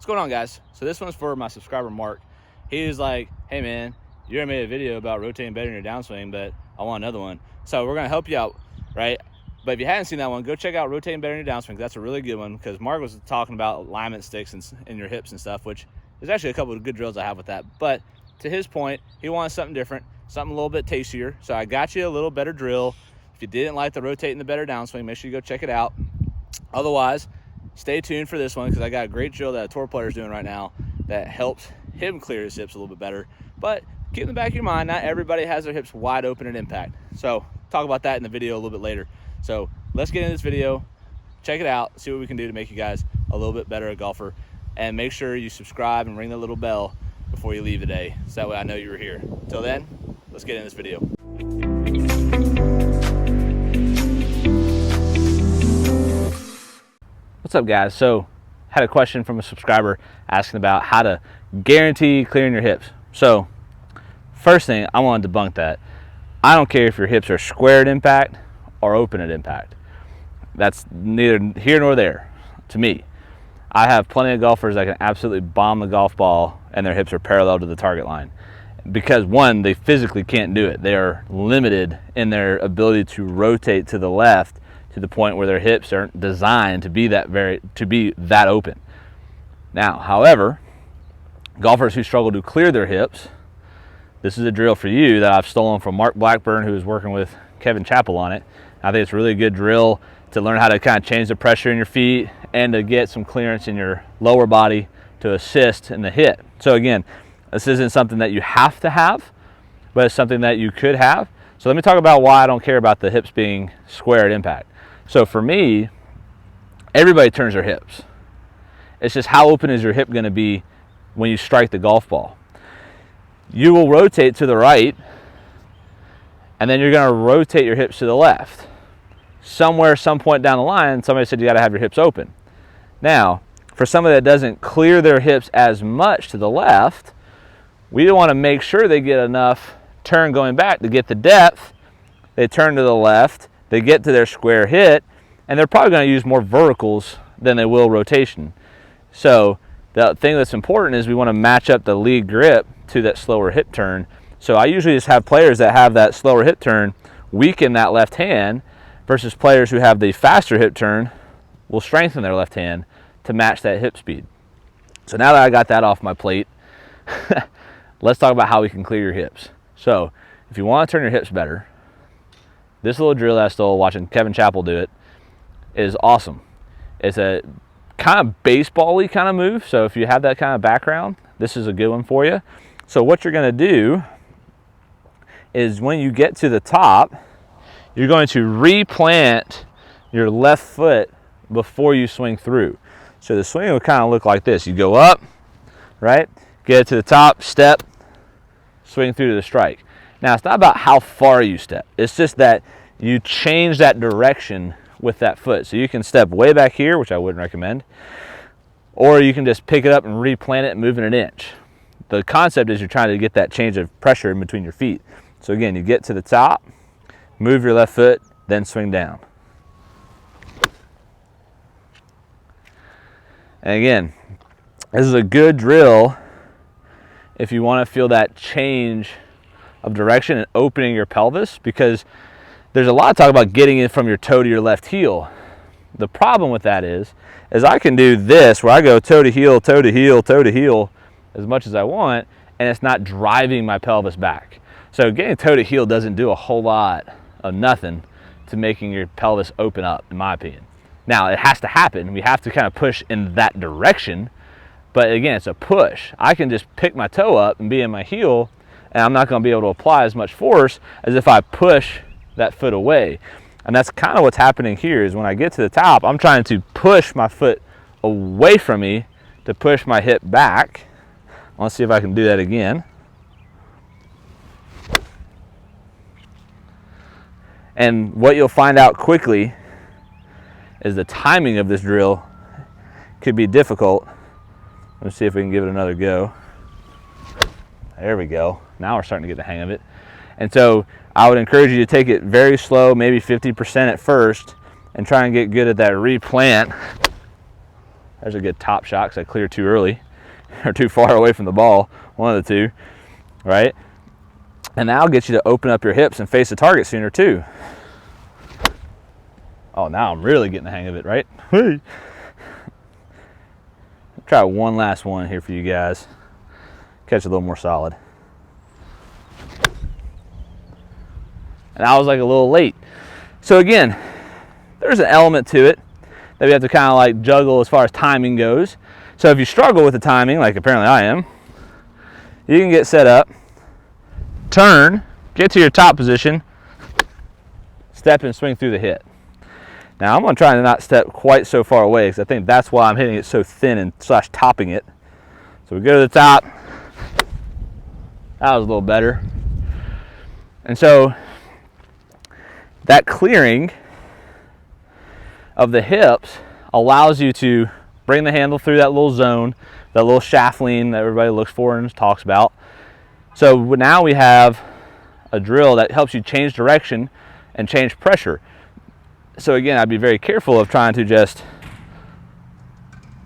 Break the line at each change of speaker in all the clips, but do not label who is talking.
What's going on, guys? So this one's for my subscriber Mark. He was like, hey man, you already made a video about rotating better in your downswing, but I want another one. So we're gonna help you out, right? But if you hadn't seen that one, go check out rotating better in your downswing. That's a really good one, because Mark was talking about alignment sticks in your hips and stuff, which there's actually a couple of good drills I have with that. But to his point, he wanted something different, something a little bit tastier. So I got you a little better drill. If you didn't like the rotating the better downswing, make sure you go check it out. Otherwise, stay tuned for this one, because I got a great drill that a tour player is doing right now that helps him clear his hips a little bit better. But keep in the back of your mind, not everybody has their hips wide open at impact. So talk about that in the video a little bit later. So let's get into this video, check it out, see what we can do to make you guys a little bit better at golfer. And make sure you subscribe and ring the little bell before you leave today, so that way I know you were here. Until then, let's get into this video. What's up, guys? So had a question from a subscriber asking about how to guarantee clearing your hips. So first thing, I want to debunk that. I don't care if your hips are square at impact or open at impact. That's neither here nor there to me. I have plenty of golfers that can absolutely bomb the golf ball and their hips are parallel to the target line, because one, they physically can't do it. They are limited in their ability to rotate to the left to the point where their hips aren't designed to be that open. Now, however, golfers who struggle to clear their hips, this is a drill for you that I've stolen from Mark Blackburn, who is working with Kevin Chappell on it. I think it's a really good drill to learn how to kind of change the pressure in your feet and to get some clearance in your lower body to assist in the hit. So again, this isn't something that you have to have, but it's something that you could have. So let me talk about why I don't care about the hips being square at impact. So for me, everybody turns their hips. It's just how open is your hip going to be when you strike the golf ball. You will rotate to the right, and then you're going to rotate your hips to the left. Somewhere, some point down the line, somebody said you got to have your hips open. Now, for somebody that doesn't clear their hips as much to the left, we want to make sure they get enough turn going back to get the depth. They turn to the left, they get to their square hit, and they're probably going to use more verticals than they will rotation. So the thing that's important is we want to match up the lead grip to that slower hip turn. So I usually just have players that have that slower hip turn weaken that left hand, versus players who have the faster hip turn will strengthen their left hand to match that hip speed. So now that I got that off my plate, let's talk about how we can clear your hips. So if you want to turn your hips better, this little drill that I stole watching Kevin Chappell do it is awesome. It's a kind of baseball-y kind of move. So if you have that kind of background, this is a good one for you. So what you're going to do is when you get to the top, you're going to replant your left foot before you swing through. So the swing will kind of look like this. You go up, right? Get it to the top, step, swing through to the strike. Now, it's not about how far you step. It's just that you change that direction with that foot. So you can step way back here, which I wouldn't recommend, or you can just pick it up and replant it and move it an inch. The concept is you're trying to get that change of pressure in between your feet. So again, you get to the top, move your left foot, then swing down. And again, this is a good drill if you want to feel that change of direction and opening your pelvis, because there's a lot of talk about getting it from your toe to your left heel. The problem with that is I can do this where I go toe to heel, toe to heel, toe to heel as much as I want, and it's not driving my pelvis back. So getting toe to heel doesn't do a whole lot of nothing to making your pelvis open up, in my opinion. Now, it has to happen. We have to kind of push in that direction, but again, it's a push. I can just pick my toe up and be in my heel, and I'm not going to be able to apply as much force as if I push that foot away. And that's kind of what's happening here, is when I get to the top, I'm trying to push my foot away from me to push my hip back. Let's see if I can do that again. And what you'll find out quickly is the timing of this drill could be difficult. Let's see if we can give it another go. There we go. Now we're starting to get the hang of it. And so I would encourage you to take it very slow, maybe 50% at first, and try and get good at that replant There's a good top shot because I cleared too early or too far away from the ball, one of the two, right? And that'll get you to open up your hips and face the target sooner too. Oh, now I'm really getting the hang of it, right? Hey. Try one last one here for you guys. Catch a little more solid. And I was like a little late. So again, there's an element to it that we have to kind of like juggle as far as timing goes. So if you struggle with the timing, like apparently I am, you can get set up, turn, get to your top position, step and swing through the hit. Now I'm going to try to not step quite so far away because I think that's why I'm hitting it so thin and slash topping it. So we go to the top. That was a little better. And so that clearing of the hips allows you to bring the handle through that little zone, that little shaft lean that everybody looks for and talks about. So now we have a drill that helps you change direction and change pressure. So again, I'd be very careful of trying to just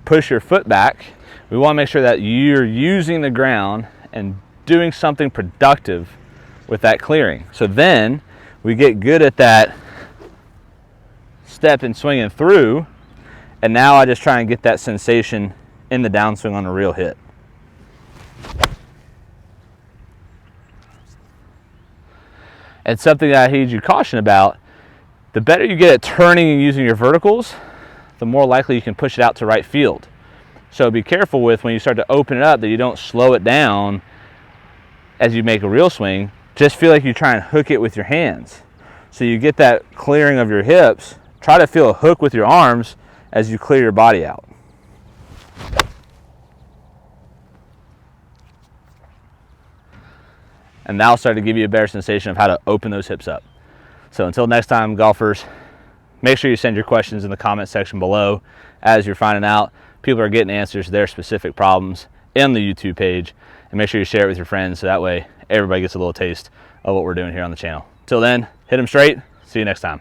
push your foot back. We want to make sure that you're using the ground and doing something productive with that clearing. So then we get good at that step and swinging through, and now I just try and get that sensation in the downswing on a real hit. And something that I heed you caution about, the better you get at turning and using your verticals, the more likely you can push it out to right field. So be careful with when you start to open it up that you don't slow it down as you make a real swing. Just feel like you try and hook it with your hands. So you get that clearing of your hips. Try to feel a hook with your arms as you clear your body out. And that'll start to give you a better sensation of how to open those hips up. So until next time, golfers, make sure you send your questions in the comment section below as you're finding out. People are getting answers to their specific problems in the YouTube page. And make sure you share it with your friends so that way everybody gets a little taste of what we're doing here on the channel. Till then, hit them straight. See you next time.